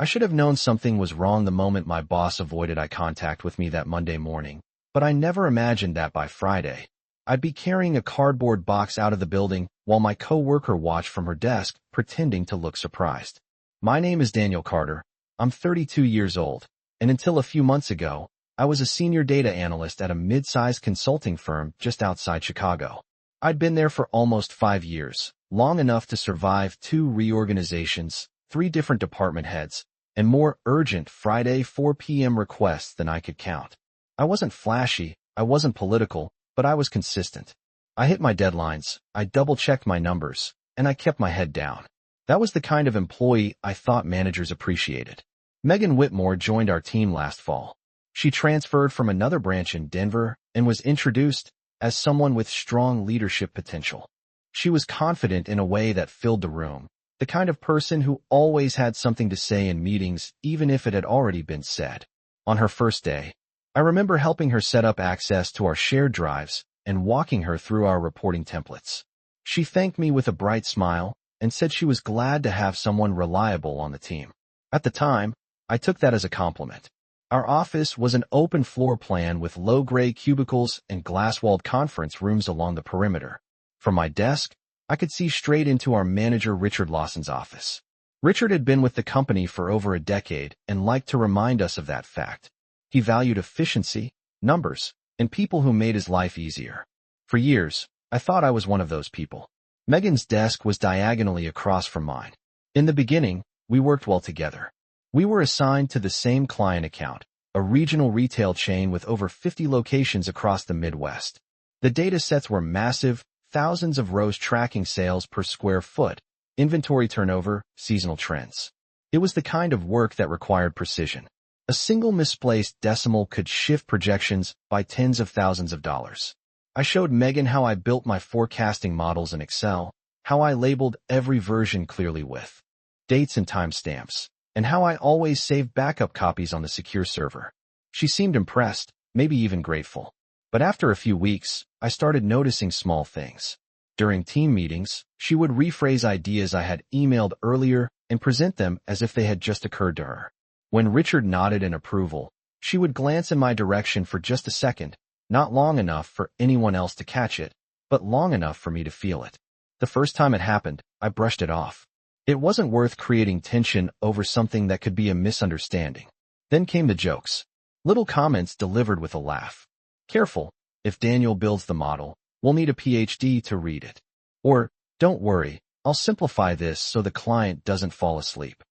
I should have known something was wrong the moment my boss avoided eye contact with me that Monday morning, but I never imagined that by Friday, I'd be carrying a cardboard box out of the building while my coworker watched from her desk, pretending to look surprised. My name is Daniel Carter. I'm 32 years old, and until a few months ago, I was a senior data analyst at a mid-sized consulting firm just outside Chicago. I'd been there for almost 5 years, long enough to survive 2 reorganizations, 3 different department heads, and more urgent Friday 4 p.m. requests than I could count. I wasn't flashy, I wasn't political, but I was consistent. I hit my deadlines, I double-checked my numbers, and I kept my head down. That was the kind of employee I thought managers appreciated. Megan Whitmore joined our team last fall. She transferred from another branch in Denver and was introduced as someone with strong leadership potential. She was confident in a way that filled the room, the kind of person who always had something to say in meetings even if it had already been said. On her first day, I remember helping her set up access to our shared drives and walking her through our reporting templates. She thanked me with a bright smile and said she was glad to have someone reliable on the team. At the time, I took that as a compliment. Our office was an open floor plan with low-grade cubicles and glass-walled conference rooms along the perimeter. From my desk, I could see straight into our manager Richard Lawson's office. Richard had been with the company for over a decade and liked to remind us of that fact. He valued efficiency, numbers, and people who made his life easier. For years, I thought I was one of those people. Megan's desk was diagonally across from mine. In the beginning, we worked well together. We were assigned to the same client account, a regional retail chain with over 50 locations across the Midwest. The data sets were massive, thousands of rows tracking sales per square foot, inventory turnover, seasonal trends. It was the kind of work that required precision. A single misplaced decimal could shift projections by tens of thousands of dollars. I showed Megan how I built my forecasting models in Excel, how I labeled every version clearly with dates and timestamps, and how I always saved backup copies on the secure server. She seemed impressed, maybe even grateful. But after a few weeks, I started noticing small things. During team meetings, she would rephrase ideas I had emailed earlier and present them as if they had just occurred to her. When Richard nodded in approval, she would glance in my direction for just a second, not long enough for anyone else to catch it, but long enough for me to feel it. The first time it happened, I brushed it off. It wasn't worth creating tension over something that could be a misunderstanding. Then came the jokes. Little comments delivered with a laugh. Careful, if Daniel builds the model, we'll need a PhD to read it. Or, don't worry, I'll simplify this so the client doesn't fall asleep.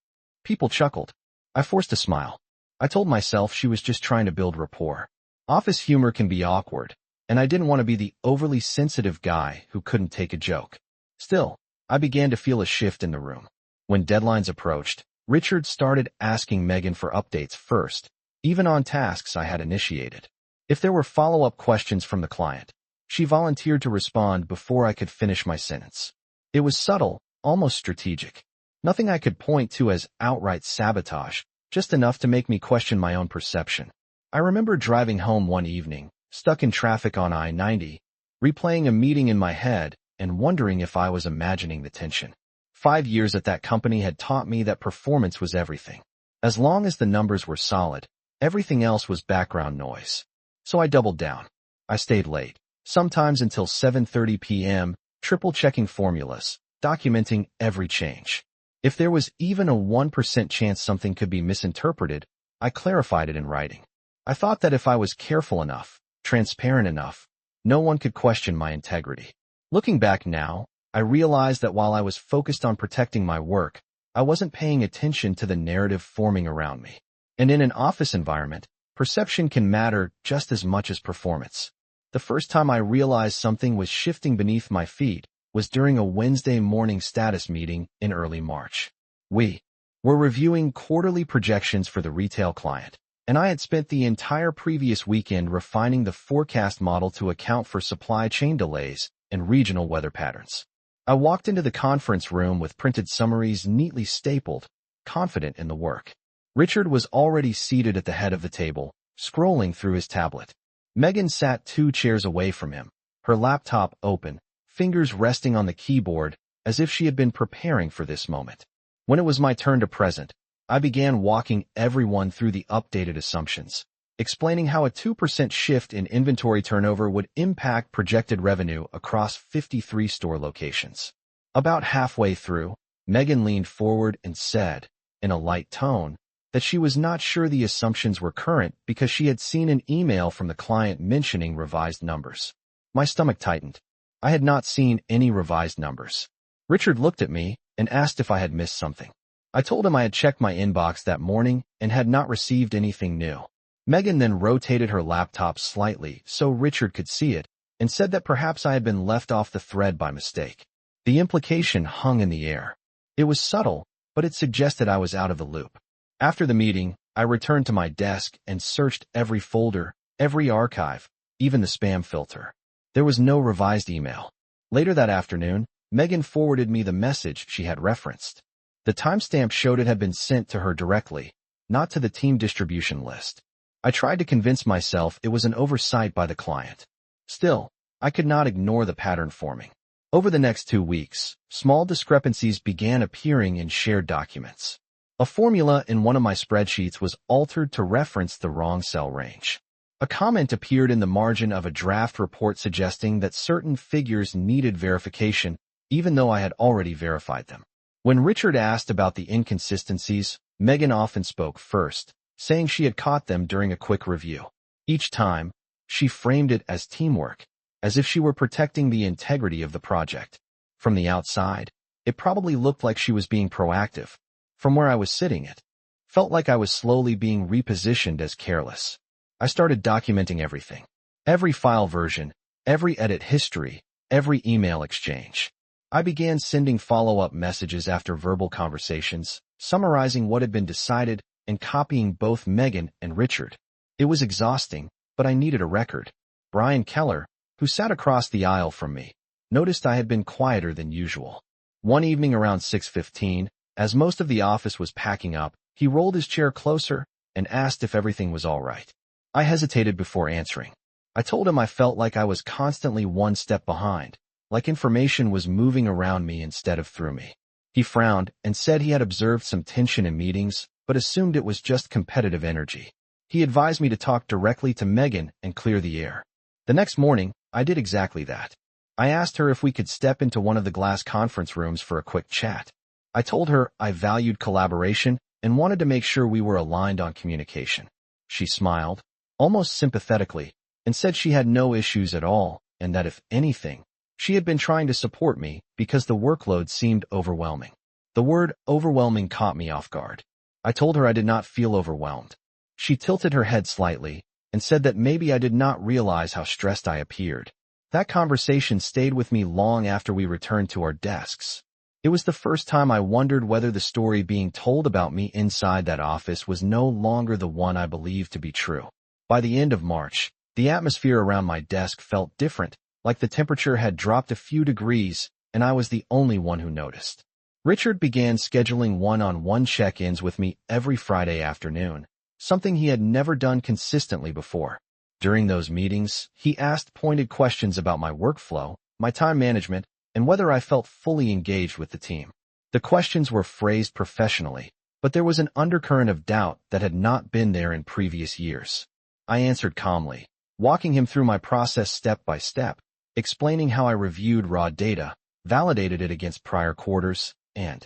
People chuckled. I forced a smile. I told myself she was just trying to build rapport. Office humor can be awkward, and I didn't want to be the overly sensitive guy who couldn't take a joke. Still, I began to feel a shift in the room. When deadlines approached, Richard started asking Megan for updates first, even on tasks I had initiated. If there were follow-up questions from the client, she volunteered to respond before I could finish my sentence. It was subtle, almost strategic. Nothing I could point to as outright sabotage, just enough to make me question my own perception. I remember driving home one evening, stuck in traffic on I-90, replaying a meeting in my head and wondering if I was imagining the tension. 5 years at that company had taught me that performance was everything. As long as the numbers were solid, everything else was background noise. So I doubled down. I stayed late, sometimes until 7:30 p.m., triple-checking formulas, documenting every change. If there was even a 1% chance something could be misinterpreted, I clarified it in writing. I thought that if I was careful enough, transparent enough, no one could question my integrity. Looking back now, I realized that while I was focused on protecting my work, I wasn't paying attention to the narrative forming around me. And in an office environment, perception can matter just as much as performance. The first time I realized something was shifting beneath my feet was during a Wednesday morning status meeting in early March. We were reviewing quarterly projections for the retail client, and I had spent the entire previous weekend refining the forecast model to account for supply chain delays and regional weather patterns. I walked into the conference room with printed summaries neatly stapled, confident in the work. Richard was already seated at the head of the table, scrolling through his tablet. Megan sat 2 chairs away from him, her laptop open, fingers resting on the keyboard as if she had been preparing for this moment. When it was my turn to present, I began walking everyone through the updated assumptions, explaining how a 2% shift in inventory turnover would impact projected revenue across 53 store locations. About halfway through, Megan leaned forward and said, in a light tone, that she was not sure the assumptions were current because she had seen an email from the client mentioning revised numbers. My stomach tightened. I had not seen any revised numbers. Richard looked at me and asked if I had missed something. I told him I had checked my inbox that morning and had not received anything new. Megan then rotated her laptop slightly so Richard could see it and said that perhaps I had been left off the thread by mistake. The implication hung in the air. It was subtle, but it suggested I was out of the loop. After the meeting, I returned to my desk and searched every folder, every archive, even the spam filter. There was no revised email. Later that afternoon, Megan forwarded me the message she had referenced. The timestamp showed it had been sent to her directly, not to the team distribution list. I tried to convince myself it was an oversight by the client. Still, I could not ignore the pattern forming. Over the next 2 weeks, small discrepancies began appearing in shared documents. A formula in one of my spreadsheets was altered to reference the wrong cell range. A comment appeared in the margin of a draft report suggesting that certain figures needed verification, even though I had already verified them. When Richard asked about the inconsistencies, Megan often spoke first, saying she had caught them during a quick review. Each time, she framed it as teamwork, as if she were protecting the integrity of the project. From the outside, it probably looked like she was being proactive. From where I was sitting, it felt like I was slowly being repositioned as careless. I started documenting everything. Every file version, every edit history, every email exchange. I began sending follow-up messages after verbal conversations, summarizing what had been decided and copying both Megan and Richard. It was exhausting, but I needed a record. Brian Keller, who sat across the aisle from me, noticed I had been quieter than usual. One evening around 6:15, as most of the office was packing up, he rolled his chair closer and asked if everything was all right. I hesitated before answering. I told him I felt like I was constantly one step behind, like information was moving around me instead of through me. He frowned and said he had observed some tension in meetings, but assumed it was just competitive energy. He advised me to talk directly to Megan and clear the air. The next morning, I did exactly that. I asked her if we could step into one of the glass conference rooms for a quick chat. I told her I valued collaboration and wanted to make sure we were aligned on communication. She smiled, almost sympathetically, and said she had no issues at all, and that if anything, she had been trying to support me because the workload seemed overwhelming. The word overwhelming caught me off guard. I told her I did not feel overwhelmed. She tilted her head slightly and said that maybe I did not realize how stressed I appeared. That conversation stayed with me long after we returned to our desks. It was the first time I wondered whether the story being told about me inside that office was no longer the one I believed to be true. By the end of March, the atmosphere around my desk felt different, like the temperature had dropped a few degrees, and I was the only one who noticed. Richard began scheduling one-on-one check-ins with me every Friday afternoon, something he had never done consistently before. During those meetings, he asked pointed questions about my workflow, my time management, and whether I felt fully engaged with the team. The questions were phrased professionally, but there was an undercurrent of doubt that had not been there in previous years. I answered calmly, walking him through my process step by step, explaining how I reviewed raw data, validated it against prior quarters, and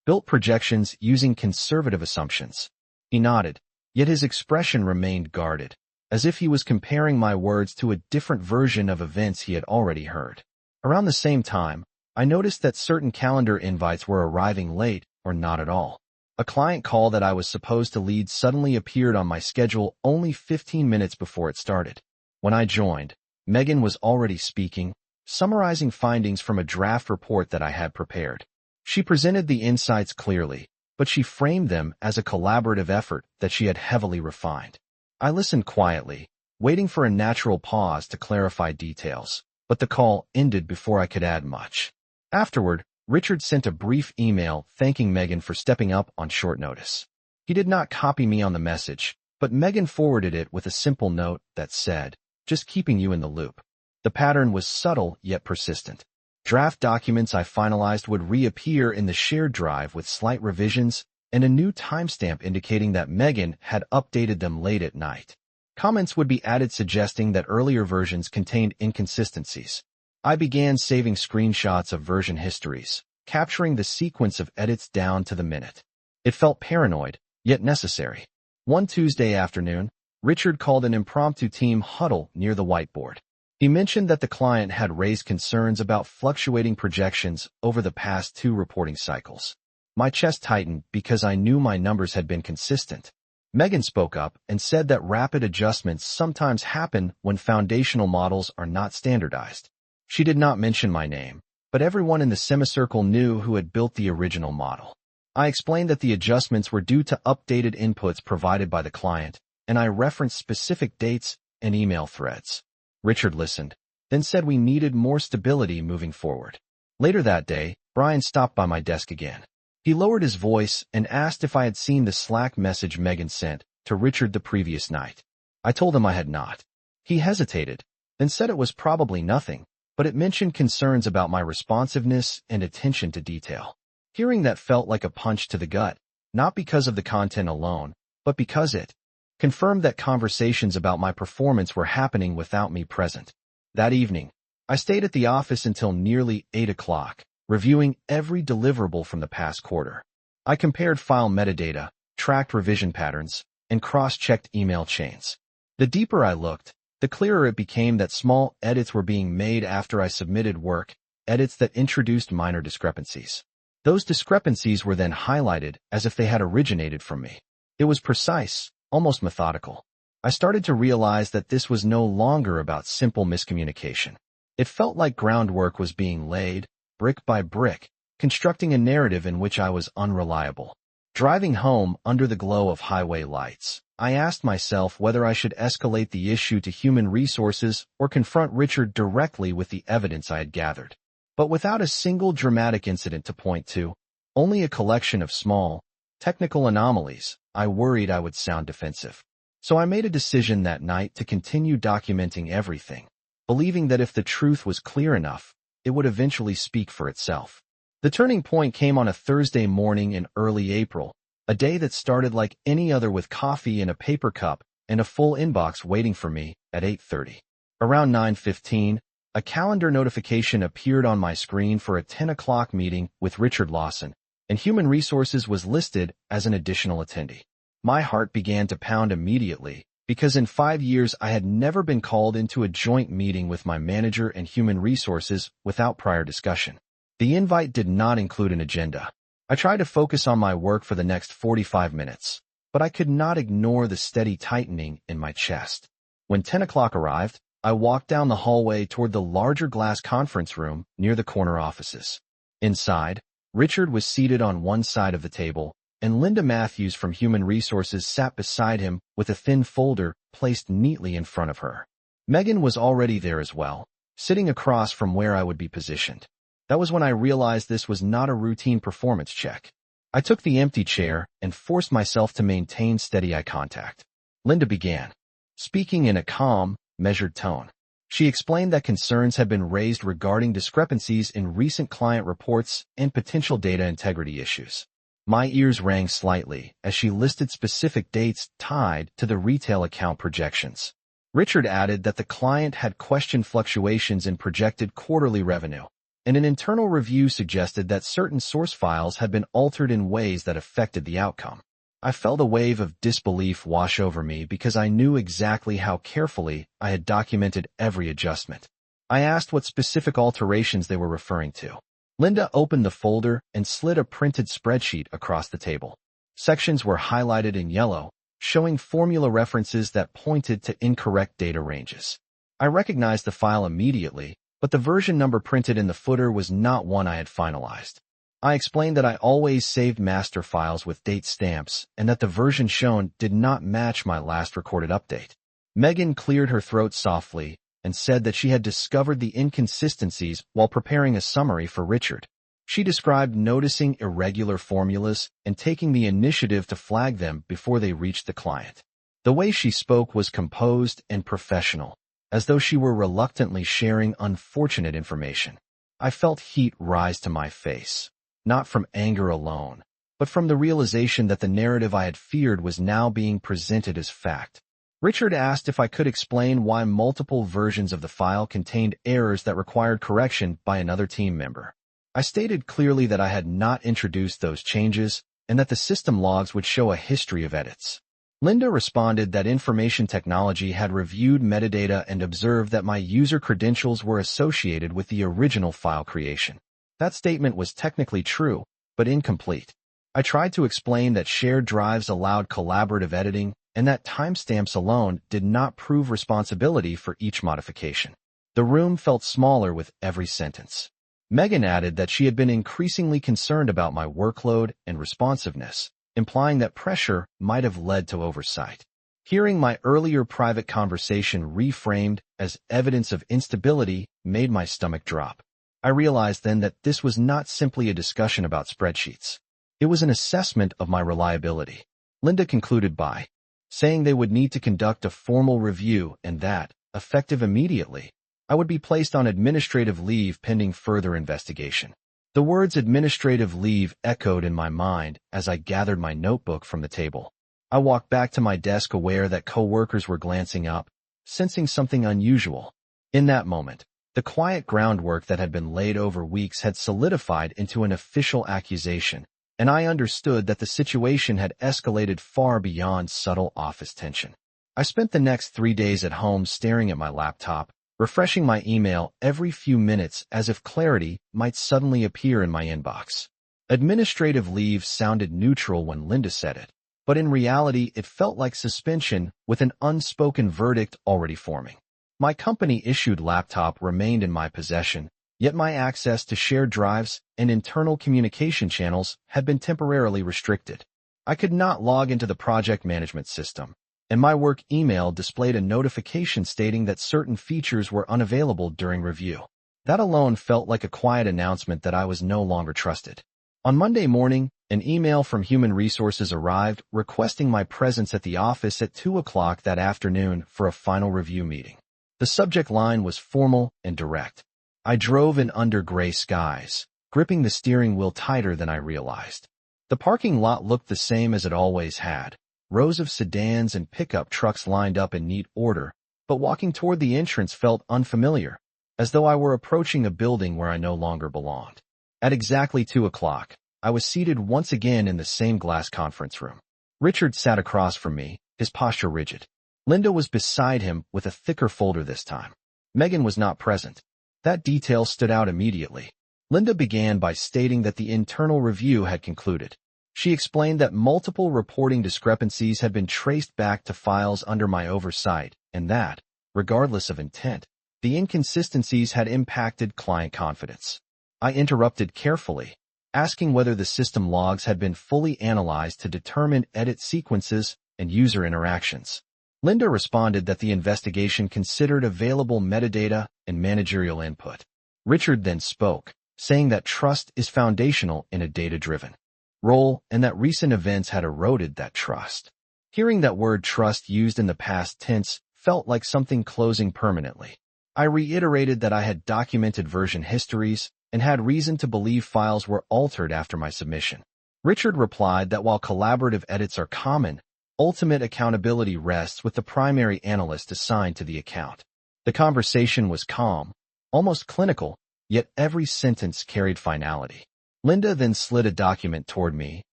built projections using conservative assumptions. He nodded, yet his expression remained guarded, as if he was comparing my words to a different version of events he had already heard. Around the same time, I noticed that certain calendar invites were arriving late or not at all. A client call that I was supposed to lead suddenly appeared on my schedule only 15 minutes before it started. When I joined, Megan was already speaking, summarizing findings from a draft report that I had prepared. She presented the insights clearly, but she framed them as a collaborative effort that she had heavily refined. I listened quietly, waiting for a natural pause to clarify details, but the call ended before I could add much. Afterward, Richard sent a brief email thanking Megan for stepping up on short notice. He did not copy me on the message, but Megan forwarded it with a simple note that said, "Just keeping you in the loop." The pattern was subtle yet persistent. Draft documents I finalized would reappear in the shared drive with slight revisions, and a new timestamp indicating that Megan had updated them late at night. Comments would be added suggesting that earlier versions contained inconsistencies. I began saving screenshots of version histories, capturing the sequence of edits down to the minute. It felt paranoid, yet necessary. One Tuesday afternoon, Richard called an impromptu team huddle near the whiteboard. He mentioned that the client had raised concerns about fluctuating projections over the past 2 reporting cycles. My chest tightened because I knew my numbers had been consistent. Megan spoke up and said that rapid adjustments sometimes happen when foundational models are not standardized. She did not mention my name, but everyone in the semicircle knew who had built the original model. I explained that the adjustments were due to updated inputs provided by the client, and I referenced specific dates and email threads. Richard listened, then said we needed more stability moving forward. Later that day, Brian stopped by my desk again. He lowered his voice and asked if I had seen the Slack message Megan sent to Richard the previous night. I told him I had not. He hesitated, then said it was probably nothing, but it mentioned concerns about my responsiveness and attention to detail. Hearing that felt like a punch to the gut, not because of the content alone, but because it confirmed that conversations about my performance were happening without me present. That evening, I stayed at the office until nearly 8 o'clock, reviewing every deliverable from the past quarter. I compared file metadata, tracked revision patterns, and cross-checked email chains. The deeper I looked, the clearer it became that small edits were being made after I submitted work, edits that introduced minor discrepancies. Those discrepancies were then highlighted as if they had originated from me. It was precise, almost methodical. I started to realize that this was no longer about simple miscommunication. It felt like groundwork was being laid, brick by brick, constructing a narrative in which I was unreliable. Driving home under the glow of highway lights, I asked myself whether I should escalate the issue to human resources or confront Richard directly with the evidence I had gathered. But without a single dramatic incident to point to, only a collection of small, technical anomalies, I worried I would sound defensive. So I made a decision that night to continue documenting everything, believing that if the truth was clear enough, it would eventually speak for itself. The turning point came on a Thursday morning in early April, a day that started like any other with coffee in a paper cup and a full inbox waiting for me at 8:30. Around 9:15, a calendar notification appeared on my screen for a 10 o'clock meeting with Richard Lawson, and Human Resources was listed as an additional attendee. My heart began to pound immediately, because in 5 years I had never been called into a joint meeting with my manager and Human Resources without prior discussion. The invite did not include an agenda. I tried to focus on my work for the next 45 minutes, but I could not ignore the steady tightening in my chest. When 10 o'clock arrived, I walked down the hallway toward the larger glass conference room near the corner offices. Inside, Richard was seated on one side of the table, and Linda Matthews from Human Resources sat beside him with a thin folder placed neatly in front of her. Megan was already there as well, sitting across from where I would be positioned. That was when I realized this was not a routine performance check. I took the empty chair and forced myself to maintain steady eye contact. Linda began, speaking in a calm, measured tone. She explained that concerns had been raised regarding discrepancies in recent client reports and potential data integrity issues. My ears rang slightly as she listed specific dates tied to the retail account projections. Richard added that the client had questioned fluctuations in projected quarterly revenue, and an internal review suggested that certain source files had been altered in ways that affected the outcome. I felt a wave of disbelief wash over me because I knew exactly how carefully I had documented every adjustment. I asked what specific alterations they were referring to. Linda opened the folder and slid a printed spreadsheet across the table. Sections were highlighted in yellow, showing formula references that pointed to incorrect data ranges. I recognized the file immediately, but the version number printed in the footer was not one I had finalized. I explained that I always saved master files with date stamps and that the version shown did not match my last recorded update. Megan cleared her throat softly and said that she had discovered the inconsistencies while preparing a summary for Richard. She described noticing irregular formulas and taking the initiative to flag them before they reached the client. The way she spoke was composed and professional, as though she were reluctantly sharing unfortunate information. I felt heat rise to my face, not from anger alone, but from the realization that the narrative I had feared was now being presented as fact. Richard asked if I could explain why multiple versions of the file contained errors that required correction by another team member. I stated clearly that I had not introduced those changes and that the system logs would show a history of edits. Linda responded that information technology had reviewed metadata and observed that my user credentials were associated with the original file creation. That statement was technically true, but incomplete. I tried to explain that shared drives allowed collaborative editing and that timestamps alone did not prove responsibility for each modification. The room felt smaller with every sentence. Megan added that she had been increasingly concerned about my workload and responsiveness, implying that pressure might have led to oversight. Hearing my earlier private conversation reframed as evidence of instability made my stomach drop. I realized then that this was not simply a discussion about spreadsheets. It was an assessment of my reliability. Linda concluded by saying they would need to conduct a formal review and that, effective immediately, I would be placed on administrative leave pending further investigation. The words administrative leave echoed in my mind as I gathered my notebook from the table. I walked back to my desk aware that coworkers were glancing up, sensing something unusual. In that moment, the quiet groundwork that had been laid over weeks had solidified into an official accusation, and I understood that the situation had escalated far beyond subtle office tension. I spent the next 3 days at home staring at my laptop, refreshing my email every few minutes as if clarity might suddenly appear in my inbox. Administrative leave sounded neutral when Linda said it, but in reality it felt like suspension with an unspoken verdict already forming. My company-issued laptop remained in my possession, yet my access to shared drives and internal communication channels had been temporarily restricted. I could not log into the project management system, and my work email displayed a notification stating that certain features were unavailable during review. That alone felt like a quiet announcement that I was no longer trusted. On Monday morning, an email from Human Resources arrived requesting my presence at the office at 2 o'clock that afternoon for a final review meeting. The subject line was formal and direct. I drove in under gray skies, gripping the steering wheel tighter than I realized. The parking lot looked the same as it always had. Rows of sedans and pickup trucks lined up in neat order, but walking toward the entrance felt unfamiliar, as though I were approaching a building where I no longer belonged. At exactly 2 o'clock, I was seated once again in the same glass conference room. Richard sat across from me, his posture rigid. Linda was beside him with a thicker folder this time. Megan was not present. That detail stood out immediately. Linda began by stating that the internal review had concluded. She explained that multiple reporting discrepancies had been traced back to files under my oversight, and that, regardless of intent, the inconsistencies had impacted client confidence. I interrupted carefully, asking whether the system logs had been fully analyzed to determine edit sequences and user interactions. Linda responded that the investigation considered available metadata and managerial input. Richard then spoke, saying that trust is foundational in a data-driven role and that recent events had eroded that trust. Hearing that word trust used in the past tense felt like something closing permanently. I reiterated that I had documented version histories and had reason to believe files were altered after my submission. Richard replied that while collaborative edits are common, ultimate accountability rests with the primary analyst assigned to the account. The conversation was calm, almost clinical, yet every sentence carried finality. Linda then slid a document toward me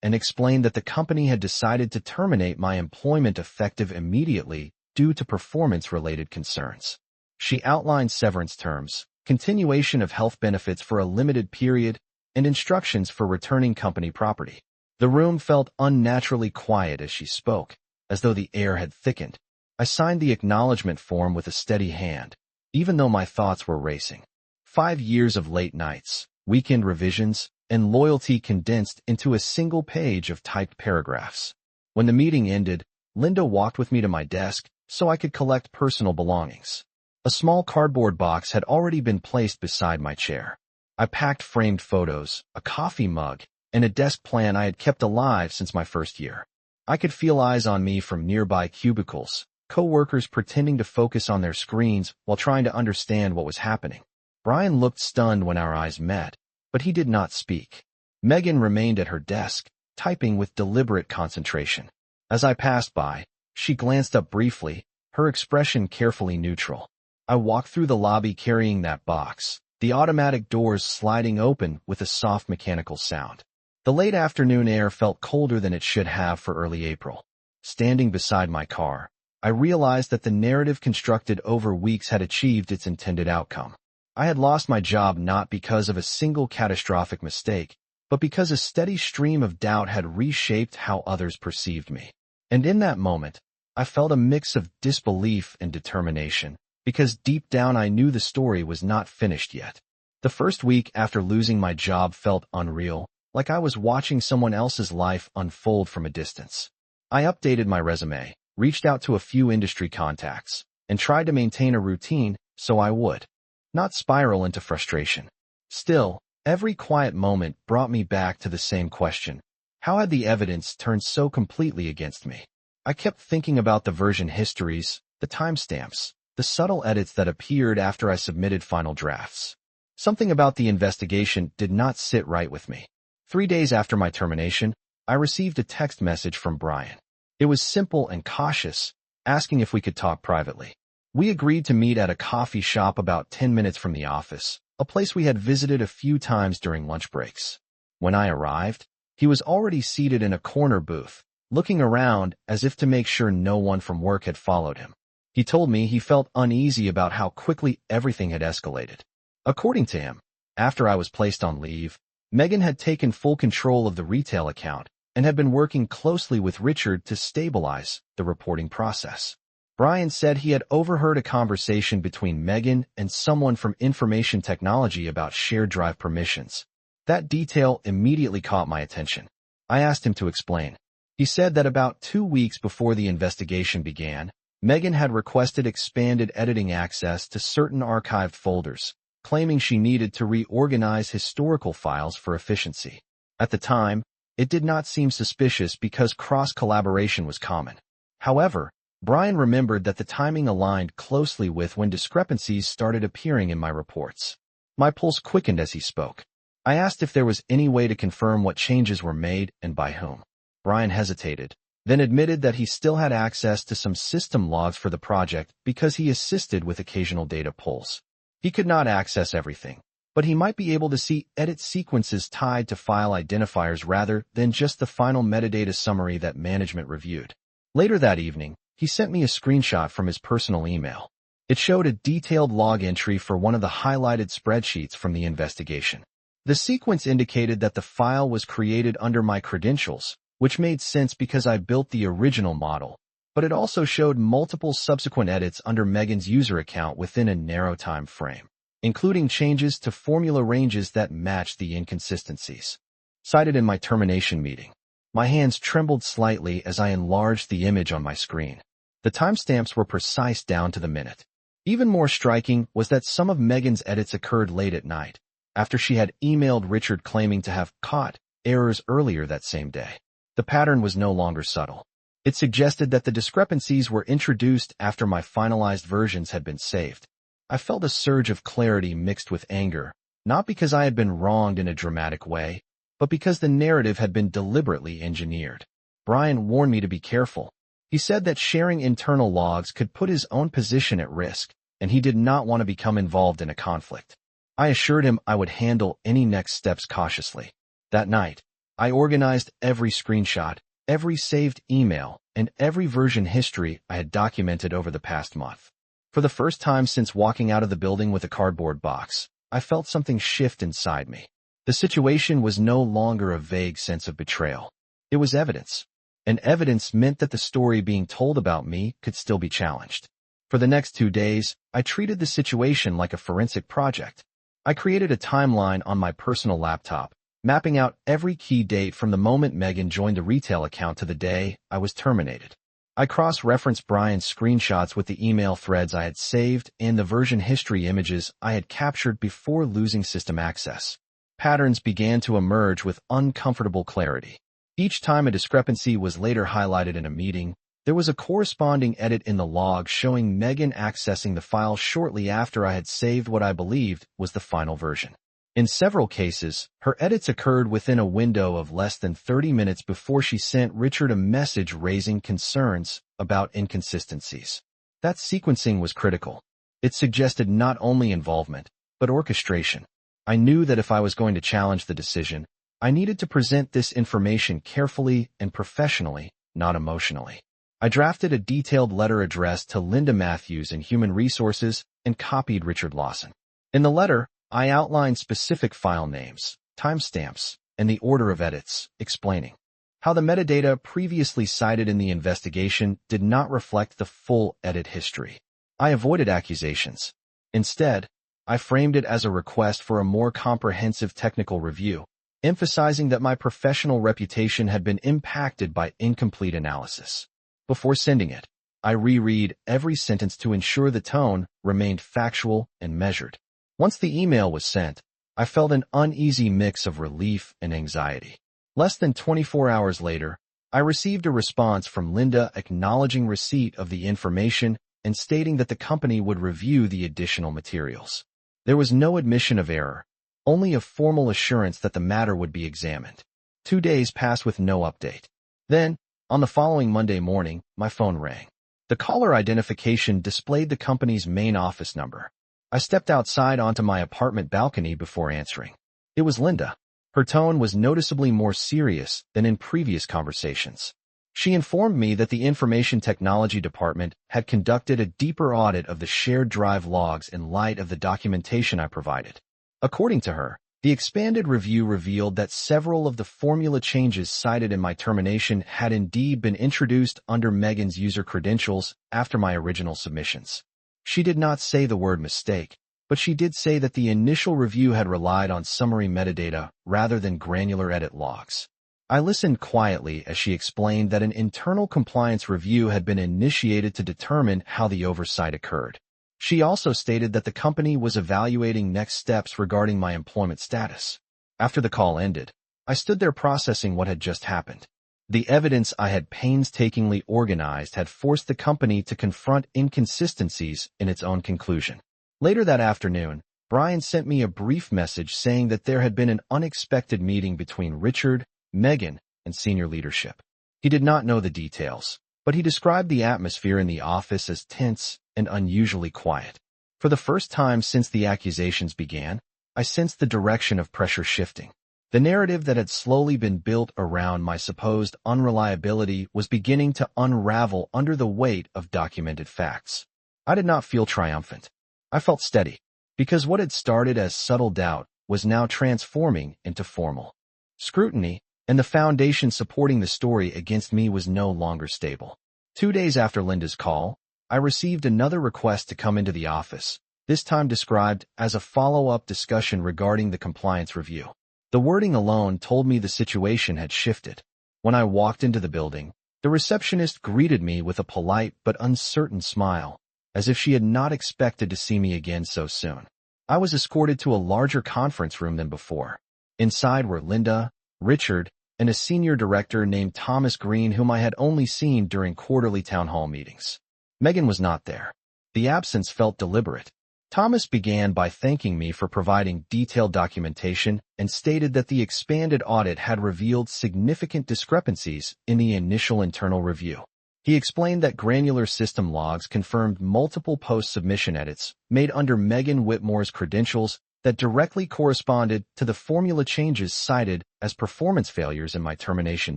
and explained that the company had decided to terminate my employment effective immediately due to performance-related concerns. She outlined severance terms, continuation of health benefits for a limited period, and instructions for returning company property. The room felt unnaturally quiet as she spoke, as though the air had thickened. I signed the acknowledgement form with a steady hand, even though my thoughts were racing. 5 years of late nights, weekend revisions, and loyalty condensed into a single page of typed paragraphs. When the meeting ended, Linda walked with me to my desk so I could collect personal belongings. A small cardboard box had already been placed beside my chair. I packed framed photos, a coffee mug, and a desk plan I had kept alive since my first year. I could feel eyes on me from nearby cubicles, coworkers pretending to focus on their screens while trying to understand what was happening. Brian looked stunned when our eyes met, but he did not speak. Megan remained at her desk, typing with deliberate concentration. As I passed by, she glanced up briefly, her expression carefully neutral. I walked through the lobby carrying that box, the automatic doors sliding open with a soft mechanical sound. The late afternoon air felt colder than it should have for early April. Standing beside my car, I realized that the narrative constructed over weeks had achieved its intended outcome. I had lost my job not because of a single catastrophic mistake, but because a steady stream of doubt had reshaped how others perceived me. And in that moment, I felt a mix of disbelief and determination, because deep down I knew the story was not finished yet. The first week after losing my job felt unreal, like I was watching someone else's life unfold from a distance. I updated my resume, reached out to a few industry contacts, and tried to maintain a routine so I would not spiral into frustration. Still, every quiet moment brought me back to the same question. How had the evidence turned so completely against me? I kept thinking about the version histories, the timestamps, the subtle edits that appeared after I submitted final drafts. Something about the investigation did not sit right with me. 3 days after my termination, I received a text message from Brian. It was simple and cautious, asking if we could talk privately. We agreed to meet at a coffee shop about 10 minutes from the office, a place we had visited a few times during lunch breaks. When I arrived, he was already seated in a corner booth, looking around as if to make sure no one from work had followed him. He told me he felt uneasy about how quickly everything had escalated. According to him, after I was placed on leave, Megan had taken full control of the retail account and had been working closely with Richard to stabilize the reporting process. Brian said he had overheard a conversation between Megan and someone from information technology about shared drive permissions. That detail immediately caught my attention. I asked him to explain. He said that about 2 weeks before the investigation began, Megan had requested expanded editing access to certain archived folders, claiming she needed to reorganize historical files for efficiency. At the time, it did not seem suspicious because cross-collaboration was common. However, Brian remembered that the timing aligned closely with when discrepancies started appearing in my reports. My pulse quickened as he spoke. I asked if there was any way to confirm what changes were made and by whom. Brian hesitated, then admitted that he still had access to some system logs for the project because he assisted with occasional data pulls. He could not access everything, but he might be able to see edit sequences tied to file identifiers rather than just the final metadata summary that management reviewed. Later that evening, he sent me a screenshot from his personal email. It showed a detailed log entry for one of the highlighted spreadsheets from the investigation. The sequence indicated that the file was created under my credentials, which made sense because I built the original model, but it also showed multiple subsequent edits under Megan's user account within a narrow time frame, including changes to formula ranges that matched the inconsistencies cited in my termination meeting. My hands trembled slightly as I enlarged the image on my screen. The timestamps were precise down to the minute. Even more striking was that some of Megan's edits occurred late at night, after she had emailed Richard claiming to have caught errors earlier that same day. The pattern was no longer subtle. It suggested that the discrepancies were introduced after my finalized versions had been saved. I felt a surge of clarity mixed with anger, not because I had been wronged in a dramatic way, but because the narrative had been deliberately engineered. Brian warned me to be careful. He said that sharing internal logs could put his own position at risk, and he did not want to become involved in a conflict. I assured him I would handle any next steps cautiously. That night, I organized every screenshot, every saved email, and every version history I had documented over the past month. For the first time since walking out of the building with a cardboard box, I felt something shift inside me. The situation was no longer a vague sense of betrayal. It was evidence. And evidence meant that the story being told about me could still be challenged. For the next 2 days, I treated the situation like a forensic project. I created a timeline on my personal laptop, mapping out every key date from the moment Megan joined the retail account to the day I was terminated. I cross-referenced Brian's screenshots with the email threads I had saved and the version history images I had captured before losing system access. Patterns began to emerge with uncomfortable clarity. Each time a discrepancy was later highlighted in a meeting, there was a corresponding edit in the log showing Megan accessing the file shortly after I had saved what I believed was the final version. In several cases, her edits occurred within a window of less than 30 minutes before she sent Richard a message raising concerns about inconsistencies. That sequencing was critical. It suggested not only involvement, but orchestration. I knew that if I was going to challenge the decision, I needed to present this information carefully and professionally, not emotionally. I drafted a detailed letter addressed to Linda Matthews in Human Resources and copied Richard Lawson. In the letter, I outlined specific file names, timestamps, and the order of edits, explaining how the metadata previously cited in the investigation did not reflect the full edit history. I avoided accusations. Instead, I framed it as a request for a more comprehensive technical review, emphasizing that my professional reputation had been impacted by incomplete analysis. Before sending it, I reread every sentence to ensure the tone remained factual and measured. Once the email was sent, I felt an uneasy mix of relief and anxiety. Less than 24 hours later, I received a response from Linda acknowledging receipt of the information and stating that the company would review the additional materials. There was no admission of error, only a formal assurance that the matter would be examined. 2 days passed with no update. Then, on the following Monday morning, my phone rang. The caller identification displayed the company's main office number. I stepped outside onto my apartment balcony before answering. It was Linda. Her tone was noticeably more serious than in previous conversations. She informed me that the Information Technology Department had conducted a deeper audit of the shared drive logs in light of the documentation I provided. According to her, the expanded review revealed that several of the formula changes cited in my termination had indeed been introduced under Megan's user credentials after my original submissions. She did not say the word mistake, but she did say that the initial review had relied on summary metadata rather than granular edit logs. I listened quietly as she explained that an internal compliance review had been initiated to determine how the oversight occurred. She also stated that the company was evaluating next steps regarding my employment status. After the call ended, I stood there processing what had just happened. The evidence I had painstakingly organized had forced the company to confront inconsistencies in its own conclusion. Later that afternoon, Brian sent me a brief message saying that there had been an unexpected meeting between Richard, Megan, and senior leadership. He did not know the details, but he described the atmosphere in the office as tense and unusually quiet. For the first time since the accusations began, I sensed the direction of pressure shifting. The narrative that had slowly been built around my supposed unreliability was beginning to unravel under the weight of documented facts. I did not feel triumphant. I felt steady, because what had started as subtle doubt was now transforming into formal scrutiny, and the foundation supporting the story against me was no longer stable. 2 days after Linda's call, I received another request to come into the office, this time described as a follow-up discussion regarding the compliance review. The wording alone told me the situation had shifted. When I walked into the building, the receptionist greeted me with a polite but uncertain smile, as if she had not expected to see me again so soon. I was escorted to a larger conference room than before. Inside were Linda, Richard, and a senior director named Thomas Green whom I had only seen during quarterly town hall meetings. Megan was not there. The absence felt deliberate. Thomas began by thanking me for providing detailed documentation and stated that the expanded audit had revealed significant discrepancies in the initial internal review. He explained that granular system logs confirmed multiple post-submission edits made under Megan Whitmore's credentials that directly corresponded to the formula changes cited as performance failures in my termination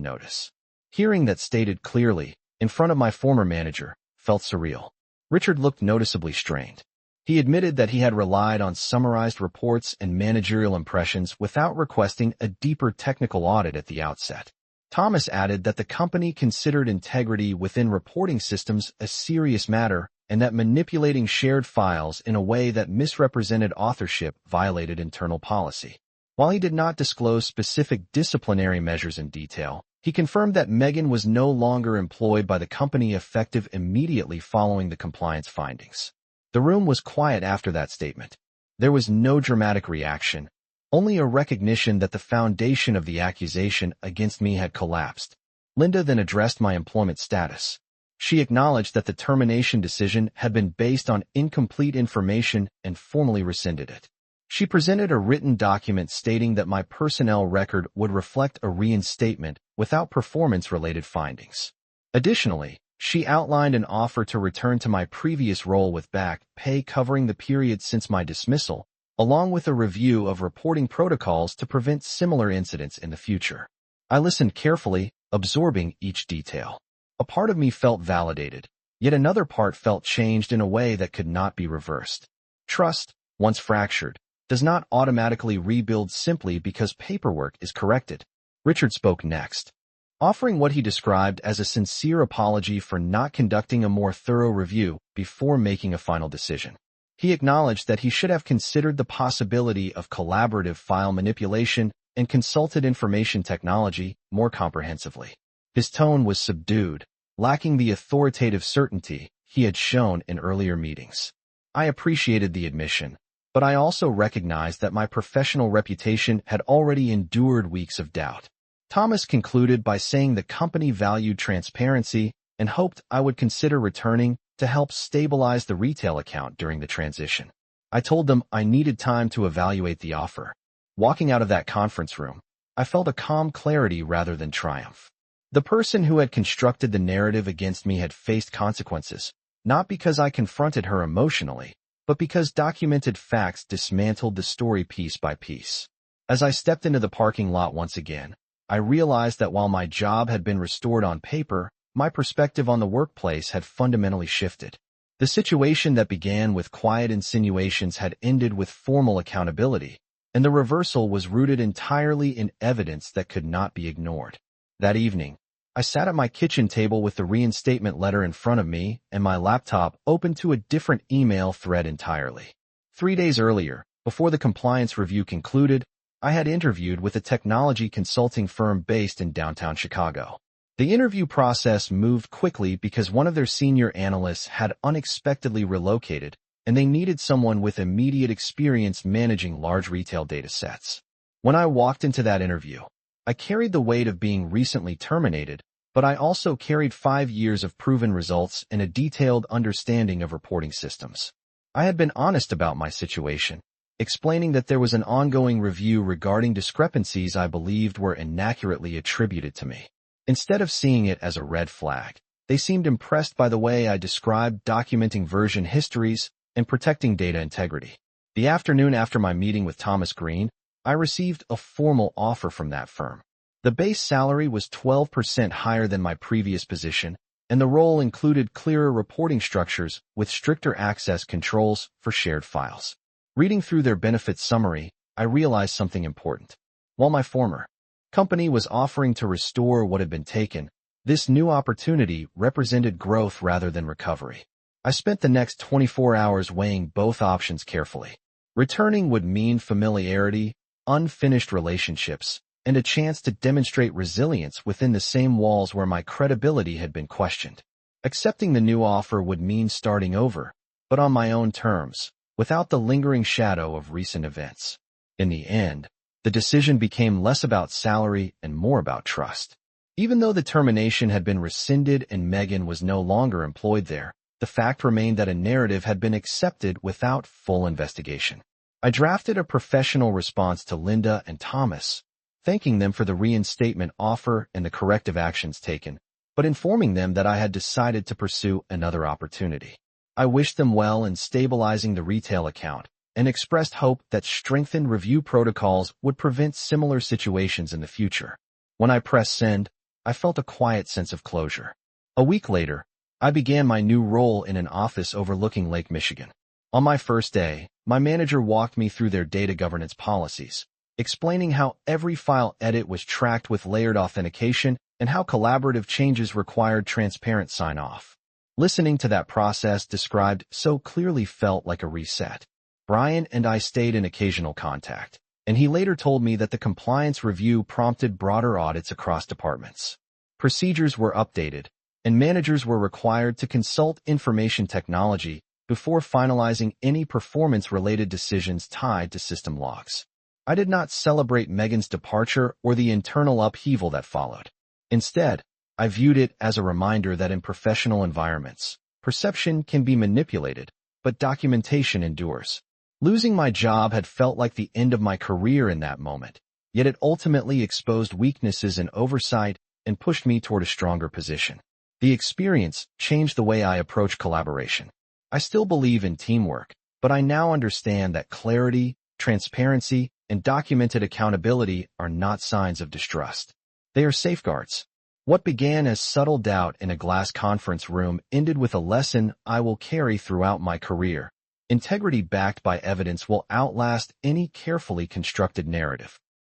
notice. Hearing that stated clearly, in front of my former manager, felt surreal. Richard looked noticeably strained. He admitted that he had relied on summarized reports and managerial impressions without requesting a deeper technical audit at the outset. Thomas added that the company considered integrity within reporting systems a serious matter and that manipulating shared files in a way that misrepresented authorship violated internal policy. While he did not disclose specific disciplinary measures in detail, he confirmed that Megan was no longer employed by the company effective immediately following the compliance findings. The room was quiet after that statement. There was no dramatic reaction, only a recognition that the foundation of the accusation against me had collapsed. Linda then addressed my employment status. She acknowledged that the termination decision had been based on incomplete information and formally rescinded it. She presented a written document stating that my personnel record would reflect a reinstatement without performance-related findings. Additionally, she outlined an offer to return to my previous role with back pay covering the period since my dismissal, along with a review of reporting protocols to prevent similar incidents in the future. I listened carefully, absorbing each detail. A part of me felt validated, yet another part felt changed in a way that could not be reversed. Trust, once fractured, does not automatically rebuild simply because paperwork is corrected. Richard spoke next, offering what he described as a sincere apology for not conducting a more thorough review before making a final decision. He acknowledged that he should have considered the possibility of collaborative file manipulation and consulted information technology more comprehensively. His tone was subdued, lacking the authoritative certainty he had shown in earlier meetings. I appreciated the admission, but I also recognized that my professional reputation had already endured weeks of doubt. Thomas concluded by saying the company valued transparency and hoped I would consider returning to help stabilize the retail account during the transition. I told them I needed time to evaluate the offer. Walking out of that conference room, I felt a calm clarity rather than triumph. The person who had constructed the narrative against me had faced consequences, not because I confronted her emotionally, but because documented facts dismantled the story piece by piece. As I stepped into the parking lot once again, I realized that while my job had been restored on paper, my perspective on the workplace had fundamentally shifted. The situation that began with quiet insinuations had ended with formal accountability, and the reversal was rooted entirely in evidence that could not be ignored. That evening, I sat at my kitchen table with the reinstatement letter in front of me and my laptop open to a different email thread entirely. 3 days earlier, before the compliance review concluded, I had interviewed with a technology consulting firm based in downtown Chicago. The interview process moved quickly because one of their senior analysts had unexpectedly relocated, and they needed someone with immediate experience managing large retail data sets. When I walked into that interview, I carried the weight of being recently terminated, but I also carried 5 years of proven results and a detailed understanding of reporting systems. I had been honest about my situation, explaining that there was an ongoing review regarding discrepancies I believed were inaccurately attributed to me. Instead of seeing it as a red flag, they seemed impressed by the way I described documenting version histories and protecting data integrity. The afternoon after my meeting with Thomas Green, I received a formal offer from that firm. The base salary was 12% higher than my previous position, and the role included clearer reporting structures with stricter access controls for shared files. Reading through their benefits summary, I realized something important. While my former company was offering to restore what had been taken, this new opportunity represented growth rather than recovery. I spent the next 24 hours weighing both options carefully. Returning would mean familiarity, unfinished relationships, and a chance to demonstrate resilience within the same walls where my credibility had been questioned. Accepting the new offer would mean starting over, but on my own terms, without the lingering shadow of recent events. In the end, the decision became less about salary and more about trust. Even though the termination had been rescinded and Megan was no longer employed there, the fact remained that a narrative had been accepted without full investigation. I drafted a professional response to Linda and Thomas, thanking them for the reinstatement offer and the corrective actions taken, but informing them that I had decided to pursue another opportunity. I wished them well in stabilizing the retail account and expressed hope that strengthened review protocols would prevent similar situations in the future. When I pressed send, I felt a quiet sense of closure. A week later, I began my new role in an office overlooking Lake Michigan. On my first day, my manager walked me through their data governance policies, explaining how every file edit was tracked with layered authentication and how collaborative changes required transparent sign-off. Listening to that process described so clearly felt like a reset. Brian and I stayed in occasional contact, and he later told me that the compliance review prompted broader audits across departments. Procedures were updated, and managers were required to consult information technology before finalizing any performance-related decisions tied to system logs. I did not celebrate Megan's departure or the internal upheaval that followed. Instead, I viewed it as a reminder that in professional environments, perception can be manipulated, but documentation endures. Losing my job had felt like the end of my career in that moment, yet it ultimately exposed weaknesses and oversight and pushed me toward a stronger position. The experience changed the way I approach collaboration. I still believe in teamwork, but I now understand that clarity, transparency, and documented accountability are not signs of distrust. They are safeguards. What began as subtle doubt in a glass conference room ended with a lesson I will carry throughout my career. Integrity backed by evidence will outlast any carefully constructed narrative.